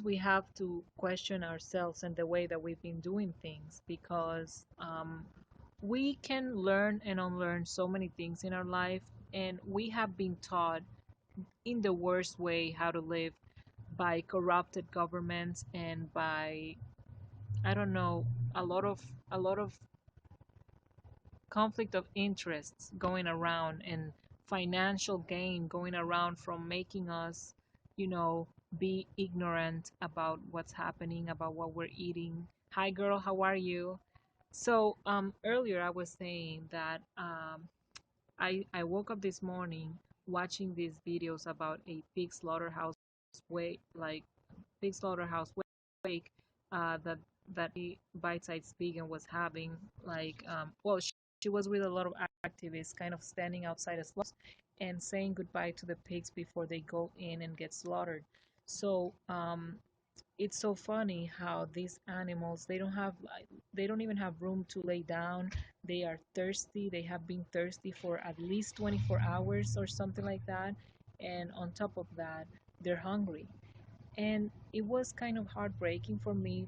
we have to question ourselves and the way that we've been doing things because we can learn and unlearn so many things in our life, and we have been taught in the worst way how to live by corrupted governments and by, I don't know, a lot of conflict of interests going around and financial gain going around from making us, you know, be ignorant about what's happening, about what we're eating. Hi, girl, how are you? So, earlier I was saying that I woke up this morning watching these videos about a pig slaughterhouse way, like pig slaughterhouse wake, that the bite-sized vegan was having. Like, well, she was with a lot of activists, kind of standing outside a slaughterhouse and saying goodbye to the pigs before they go in and get slaughtered. So, it's so funny how these animals, they don't even have room to lay down. They are thirsty. They have been thirsty for at least 24 hours or something like that, and on top of that, they're hungry. And it was kind of heartbreaking for me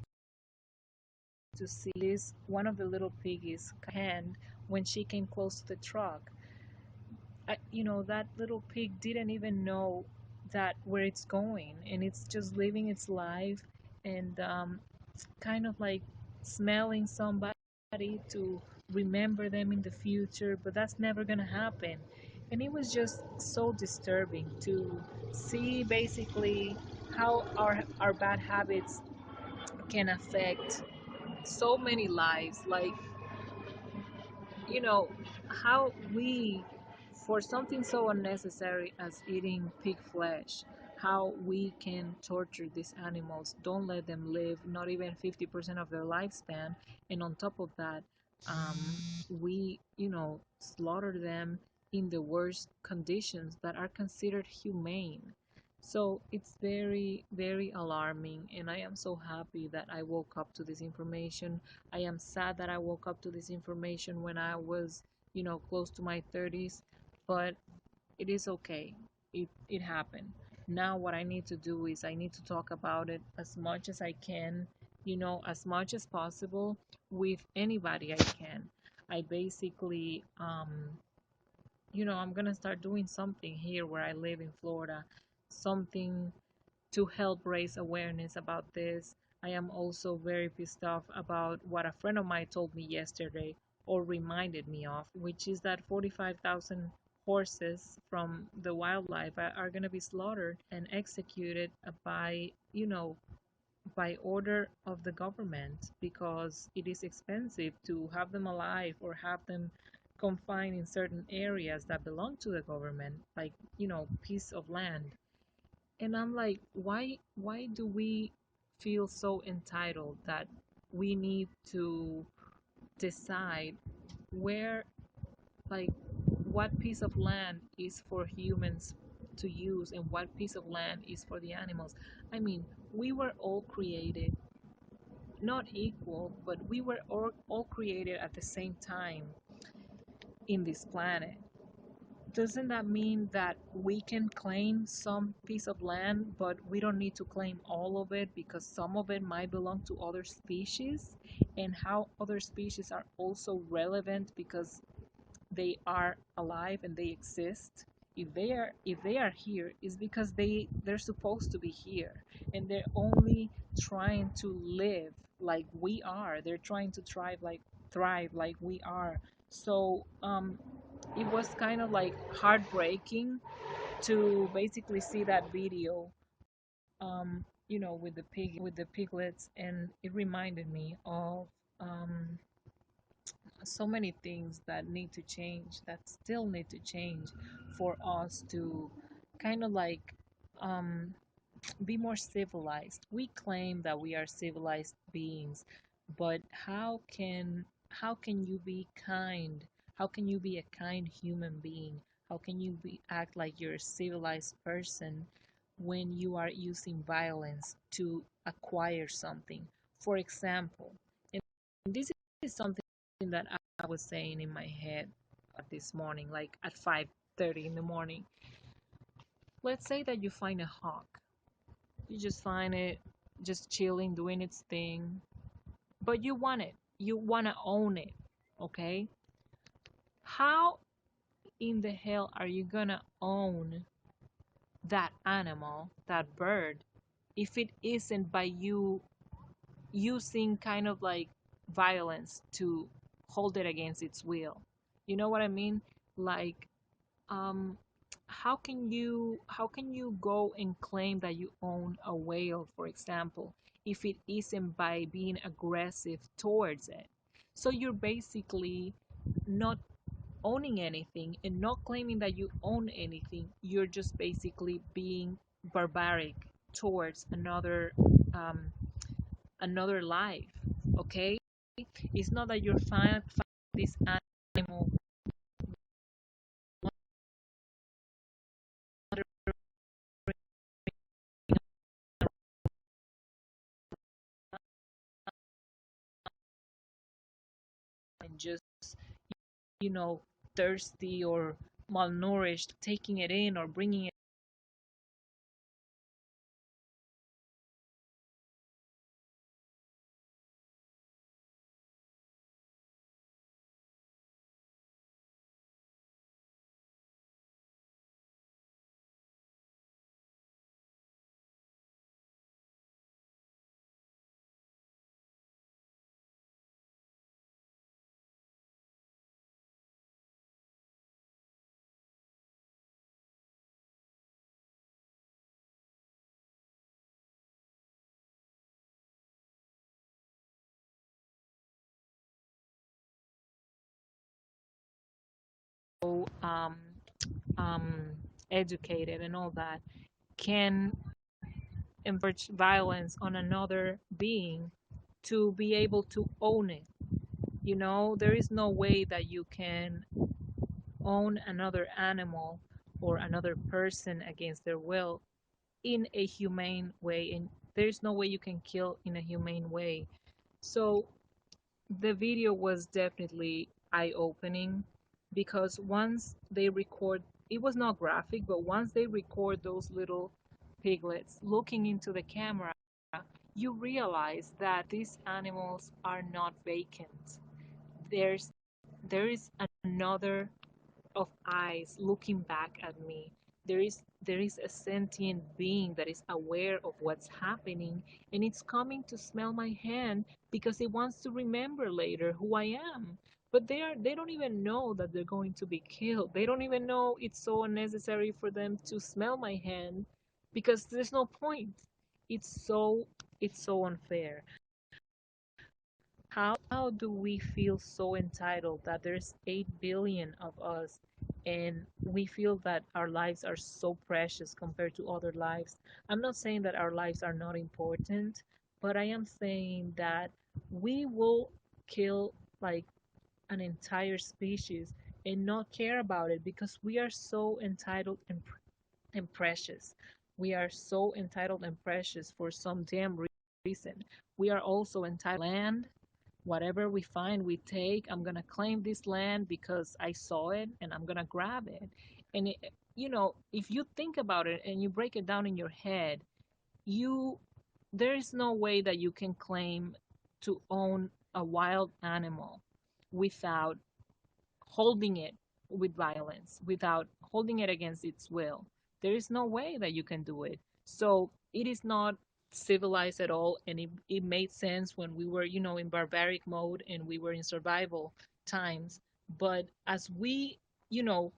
to see this one of the little piggies hand when she came close to the truck. That little pig didn't even know that where it's going, and it's just living its life, and kind of like smelling somebody to remember them in the future, but that's never gonna happen. And it was just so disturbing to see basically how our bad habits can affect so many lives. Like, you know, how we, for something so unnecessary as eating pig flesh, how we can torture these animals, don't let them live not even 50% of their lifespan, and on top of that, um, we, slaughter them in the worst conditions that are considered humane. So it's very, very alarming, and I am so happy that I woke up to this information. I am sad that I woke up to this information when I was, close to my 30s, but it is okay. It happened. Now what I need to do is I need to talk about it as much as I can, as much as possible with anybody I can. I basically, I'm gonna start doing something here where I live in Florida, something to help raise awareness about this. I am also very pissed off about what a friend of mine told me yesterday, or reminded me of, which is that 45,000 horses from the wildlife are going to be slaughtered and executed by, by order of the government, because it is expensive to have them alive or have them confined in certain areas that belong to the government, like, piece of land. And I'm like, why do we feel so entitled that we need to decide where, like, what piece of land is for humans to use and what piece of land is for the animals? I mean, we were all created not equal, but we were all created at the same time in this planet. Doesn't that mean that we can claim some piece of land, but we don't need to claim all of it because some of it might belong to other species? And how other species are also relevant because they are alive and they exist. If they are here, is because they're supposed to be here, and they're only trying to live like we are. They're trying to thrive like we are. So it was kind of like heartbreaking to basically see that video, with the piglets, and it reminded me of so many things that need to change, that still need to change for us to kind of like um, be more civilized. We claim that we are civilized beings, but how can you be kind? How can you be a kind human being? How can you act like you're a civilized person when you are using violence to acquire something? For example, and this is something that I was saying in my head this morning, like at 5:30 in the morning. Let's say that you find a hawk. You just find it, just chilling, doing its thing. But you want it. You want to own it. Okay? How in the hell are you gonna own that animal, that bird, if it isn't by you using kind of like violence to hold it against its will? You know what I mean? Like, um, how can you go and claim that you own a whale, for example, if it isn't by being aggressive towards it? So you're basically not owning anything and not claiming that you own anything. You're just basically being barbaric towards another life. Okay, it's not that you're this animal and just, you know, thirsty or malnourished, taking it in or bringing it. So um educated and all that can encourage violence on another being to be able to own it. You know, there is no way that you can own another animal or another person against their will in a humane way, and there's no way you can kill in a humane way. So the video was definitely eye-opening, because once they record, it was not graphic, but once they record those little piglets looking into the camera, you realize that these animals are not vacant. There's there is another of eyes looking back at me. There is a sentient being that is aware of what's happening, and it's coming to smell my hand because it wants to remember later who I am. But they don't even know that they're going to be killed. They don't even know it's so unnecessary for them to smell my hand, because there's no point. It's so unfair. How do we feel so entitled that there's 8 billion of us, and we feel that our lives are so precious compared to other lives? I'm not saying that our lives are not important, but I am saying that we will kill like an entire species and not care about it because we are so entitled and precious. We are so entitled and precious for some damn reason. We are also entitled to land. Whatever we find, we take. I'm gonna claim this land because I saw it, and I'm gonna grab it. And if you think about it and you break it down in your head, you there is no way that you can claim to own a wild animal without holding it with violence, without holding it against its will. There is no way that you can do it. So it is not civilized at all. And it made sense when we were, in barbaric mode and we were in survival times. But as we, you know,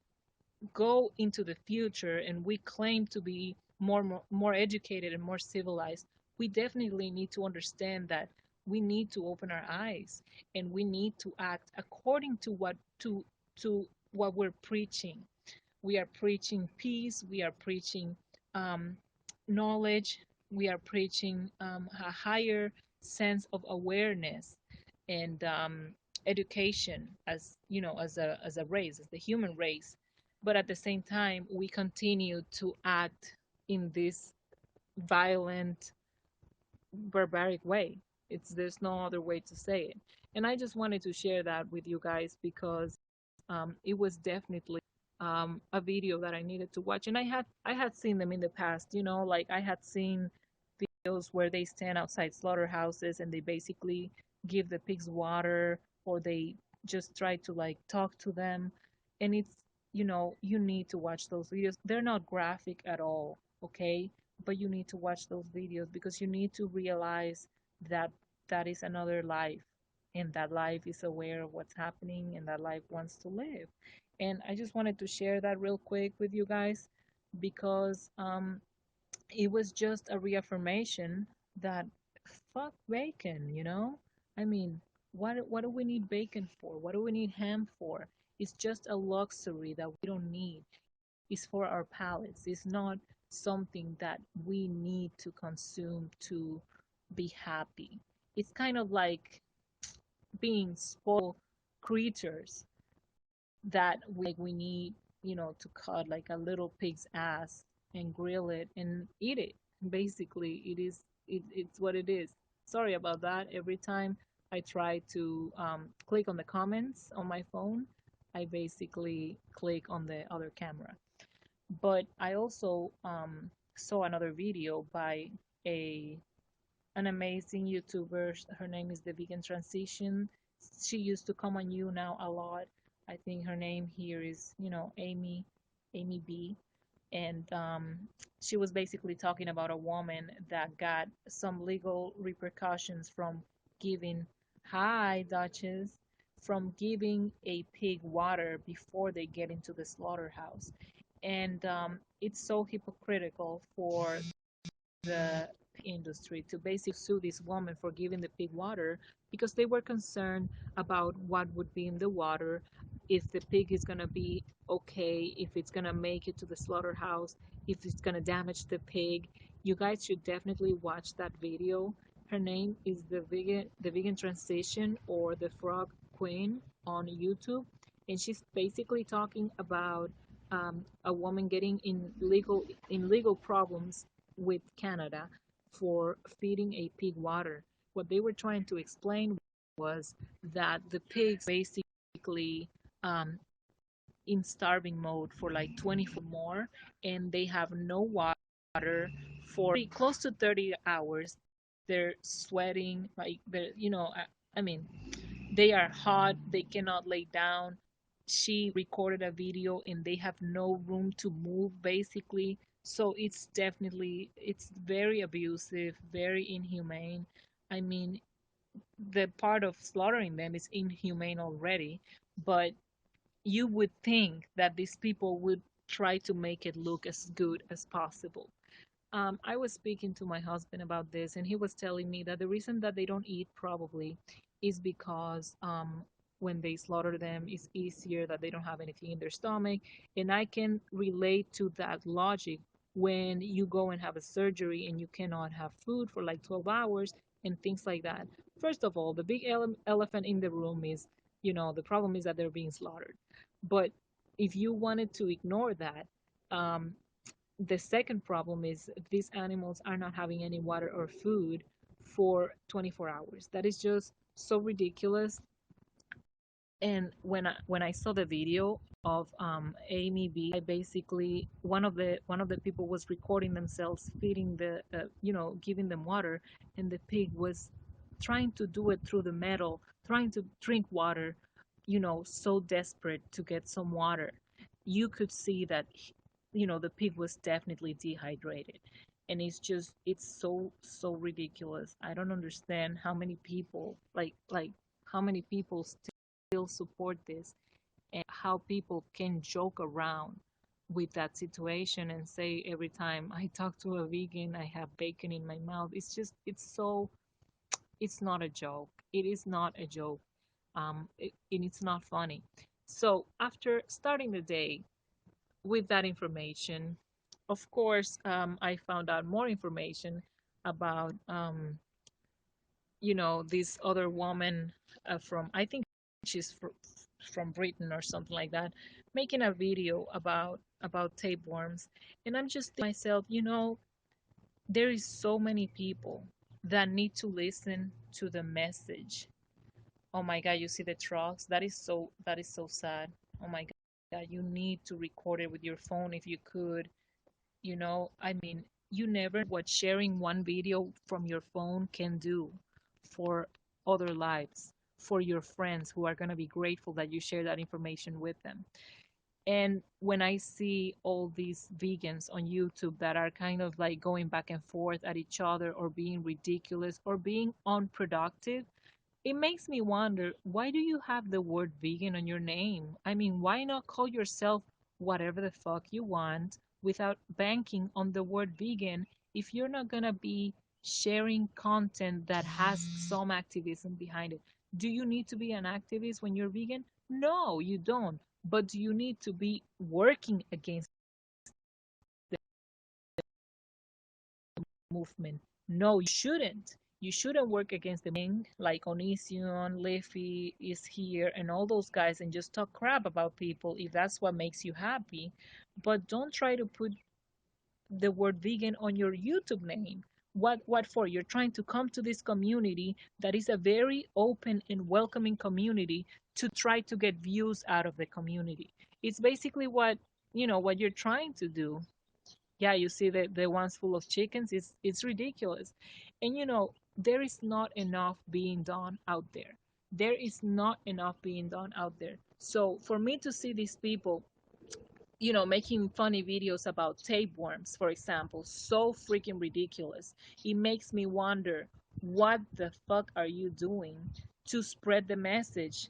go into the future and we claim to be more educated and more civilized, we definitely need to understand that we need to open our eyes, and we need to act according to what we're preaching. We are preaching peace. We are preaching um, knowledge. We are preaching a higher sense of awareness and education, as as a race, as the human race. But at the same time, we continue to act in this violent, barbaric way. There's no other way to say it. And I just wanted to share that with you guys because it was definitely a video that I needed to watch. And I had seen them in the past, like I had seen where they stand outside slaughterhouses and they basically give the pigs water, or they just try to like talk to them. And it's, you need to watch those videos. They're not graphic at all, okay? But you need to watch those videos because you need to realize that that is another life, and that life is aware of what's happening, and that life wants to live. And I just wanted to share that real quick with you guys because it was just a reaffirmation that fuck bacon, you know? I mean, what do we need bacon for? What do we need ham for? It's just a luxury that we don't need. It's for our palates. It's not something that we need to consume to be happy. It's kind of like being spoiled creatures that we need, to cut like a little pig's ass and grill it and eat it. Basically, it's what it is. Sorry about that. Every time I try to click on the comments on my phone, I basically click on the other camera. But I also saw another video by a an amazing YouTuber. Her name is The Vegan Transition. She used to come on YouNow a lot. I think her name here is, Amy B. And she was basically talking about a woman that got some legal repercussions from giving, hi, Duchess, from giving a pig water before they get into the slaughterhouse. And it's so hypocritical for the industry to basically sue this woman for giving the pig water because they were concerned about what would be in the water, if the pig is going to be okay, if it's going to make it to the slaughterhouse, if it's going to damage the pig. You guys should definitely watch that video. Her name is the vegan transition, or the frog queen, on YouTube. And she's basically talking about a woman getting in legal problems with Canada for feeding a pig water. What they were trying to explain was that the pigs basically um, in starving mode for like 24 more, and they have no water for close to 30 hours. They're sweating, like I mean, they are hot, they cannot lay down. She recorded a video and they have no room to move basically. So it's very abusive, very inhumane. I mean, the part of slaughtering them is inhumane already, but you would think that these people would try to make it look as good as possible. I was speaking to my husband about this, and he was telling me that the reason that they don't eat probably is because when they slaughter them, it's easier, that they don't have anything in their stomach. And I can relate to that logic when you go and have a surgery and you cannot have food for like 12 hours and things like that. First of all, the big elephant in the room is, the problem is that they're being slaughtered. But if you wanted to ignore that, um, the second problem is these animals are not having any water or food for 24 hours. That is just so ridiculous. And when I saw the video of Amy B, I basically, one of the people was recording themselves feeding giving them water, and the pig was trying to do it through the metal, trying to drink water, so desperate to get some water. You could see that the pig was definitely dehydrated. And it's so ridiculous. I don't understand how many people, like how many people still support this, and how people can joke around with that situation and say every time I talk to a vegan I have bacon in my mouth. It's not a joke. It is not a joke. And it's not funny. So after starting the day with that information, of course, I found out more information about this other woman, from, I think she's from Britain or something like that, making a video about tapeworms. And I'm just thinking to myself, there is so many people that need to listen to the message. Oh my God, you see the trucks? That is so sad. Oh my God, you need to record it with your phone if you could. I mean, you never know what sharing one video from your phone can do for other lives, for your friends who are going to be grateful that you share that information with them. And when I see all these vegans on YouTube that are kind of like going back and forth at each other or being ridiculous or being unproductive, it makes me wonder, why do you have the word vegan on your name? I mean, why not call yourself whatever the fuck you want without banking on the word vegan if you're not gonna be sharing content that has some activism behind it? Do you need to be an activist when you're vegan? No, you don't. But do you need to be working against movement? No, you shouldn't. You shouldn't work against the movement like Onision, Leafy is here, and all those guys and just talk crap about people if that's what makes you happy. But don't try to put the word vegan on your YouTube name. What for? You're trying to come to this community that is a very open and welcoming community to try to get views out of the community. It's basically what you're trying to do. Yeah, you see the ones full of chickens, it's ridiculous. And there is not enough being done out there. There is not enough being done out there. So for me to see these people making funny videos about tapeworms, for example, so freaking ridiculous. It makes me wonder, what the fuck are you doing to spread the message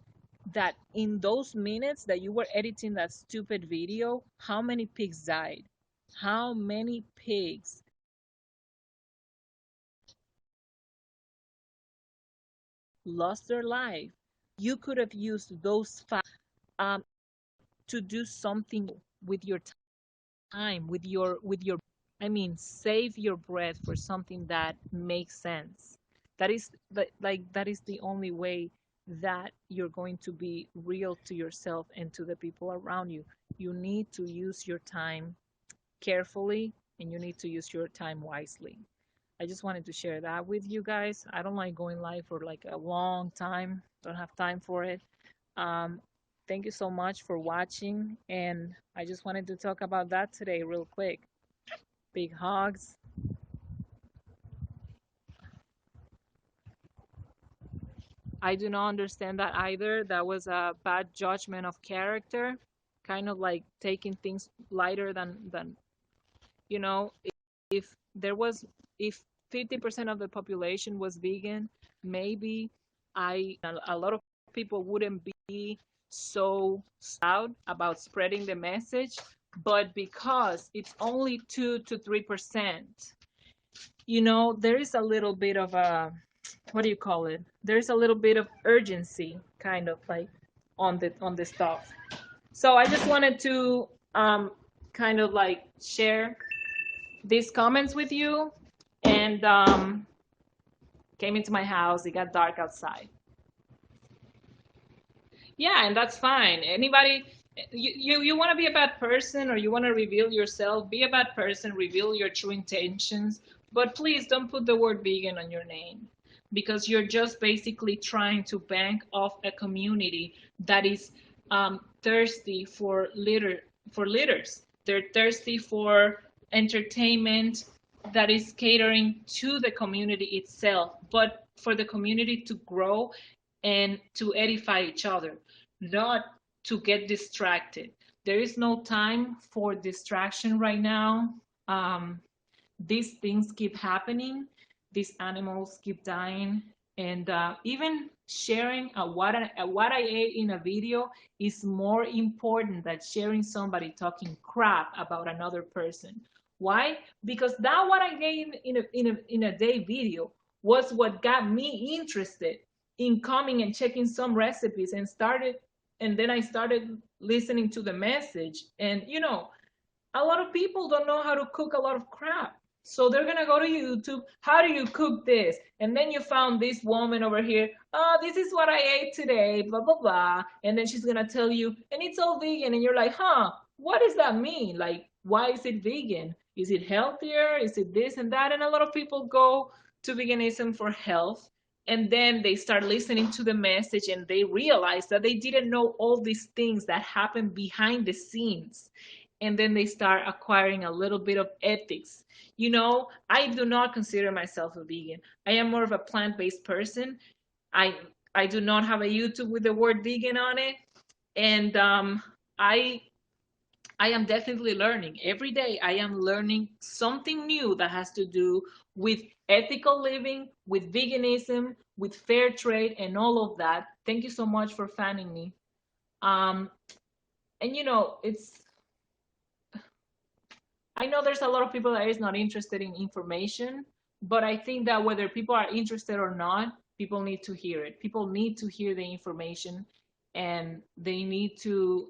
that in those minutes that you were editing that stupid video, how many pigs died? How many pigs lost their life? You could have used those facts um, to do something with your time, with your I mean, save your breath for something that makes sense. That is the only way that you're going to be real to yourself and to the people around you. You need to use your time carefully and you need to use your time wisely. I just wanted to share that with you guys. I don't like going live for like a long time. Don't have time for it. Um, Thank you so much for watching, and I just wanted to talk about that today real quick. Big hugs. I do not understand that either. That was a bad judgment of character, kind of like taking things lighter than you know, if there was if 50% of the population was vegan, maybe a lot of people wouldn't be so loud about spreading the message. But because it's only 2 to 3%, there is a little bit of a, what do you call it? There's a little bit of urgency, kind of like on the stuff. So I just wanted to kind of like share these comments with you, and came into my house. It got dark outside. Yeah, and that's fine. Anybody, you want to be a bad person or you want to reveal yourself, be a bad person, reveal your true intentions, but please don't put the word vegan on your name, because you're just basically trying to bank off a community that is thirsty for litters. They're thirsty for entertainment that is catering to the community itself, but for the community to grow and to edify each other, not to get distracted. There is no time for distraction right now. Um, these things keep happening, these animals keep dying, and even sharing what I ate in a video is more important than sharing somebody talking crap about another person. Why? Because that what I gave in a day video was what got me interested in coming and checking some recipes and then I started listening to the message. And a lot of people don't know how to cook a lot of crap. So they're gonna go to YouTube. How do you cook this? And then you found this woman over here. Oh, this is what I ate today. Blah blah blah. And then she's gonna tell you, and it's all vegan. And you're like, huh? What does that mean? Like, why is it vegan? Is it healthier? Is it this and that? And a lot of people go to veganism for health, and then they start listening to the message and they realize that they didn't know all these things that happen behind the scenes. and then they start acquiring a little bit of ethics. I do not consider myself a vegan. I am more of a plant-based person. I do not have a YouTube with the word vegan on it, and I I am definitely learning. Every day I am learning something new that has to do with ethical living, with veganism, with fair trade, and all of that. Thank you so much for fanning me. Um, and it's I know there's a lot of people that is not interested in information, but I think that whether people are interested or not, people need to hear it. People need to hear the information, and they need to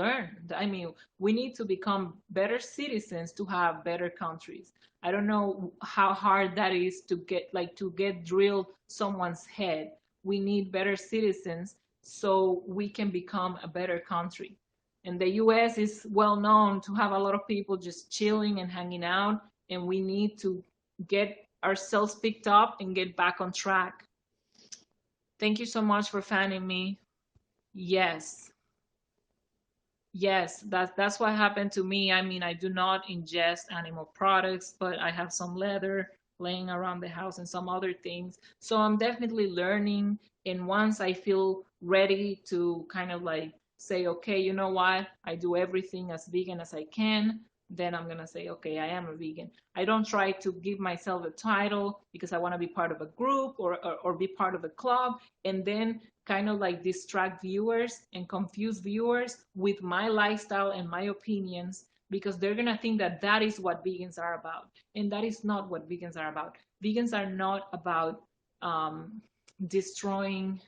learn. I mean, we need to become better citizens to have better countries. I don't know how hard that is to get drilled someone's head. We need better citizens so we can become a better country. And the US is well known to have a lot of people just chilling and hanging out, and we need to get ourselves picked up and get back on track. Thank you so much for fanning me. Yes. Yes, that's what happened to me. I mean, I do not ingest animal products, but I have some leather laying around the house and some other things. So I'm definitely learning. And once I feel ready to kind of like say, okay, you know what? I do everything as vegan as I can, then I'm gonna say, okay, I am a vegan. I don't try to give myself a title because I want to be part of a group or be part of a club, and then kind of like distract viewers and confuse viewers with my lifestyle and my opinions, because they're going to think that that is what vegans are about. And that is not what vegans are about. Vegans are not about destroying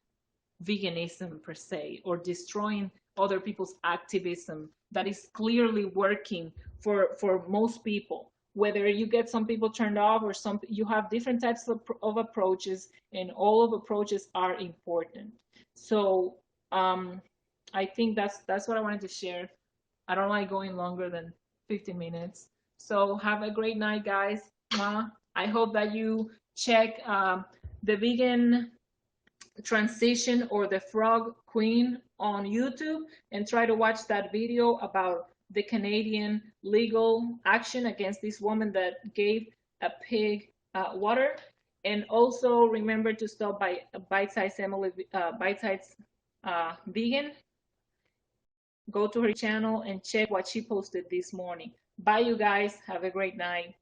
veganism per se, or destroying other people's activism that is clearly working for most people. Whether you get some people turned off or some, you have different types of approaches, and all of approaches are important. So I think that's what I wanted to share. I don't like going longer than 15 minutes. So have a great night, guys. I hope that you check the vegan transition or the frog queen on YouTube and try to watch that video about the Canadian legal action against this woman that gave a pig water. And also remember to stop by Bite Size Emily, Bite Size Vegan. Go to her channel and check what she posted this morning. Bye, you guys. Have a great night.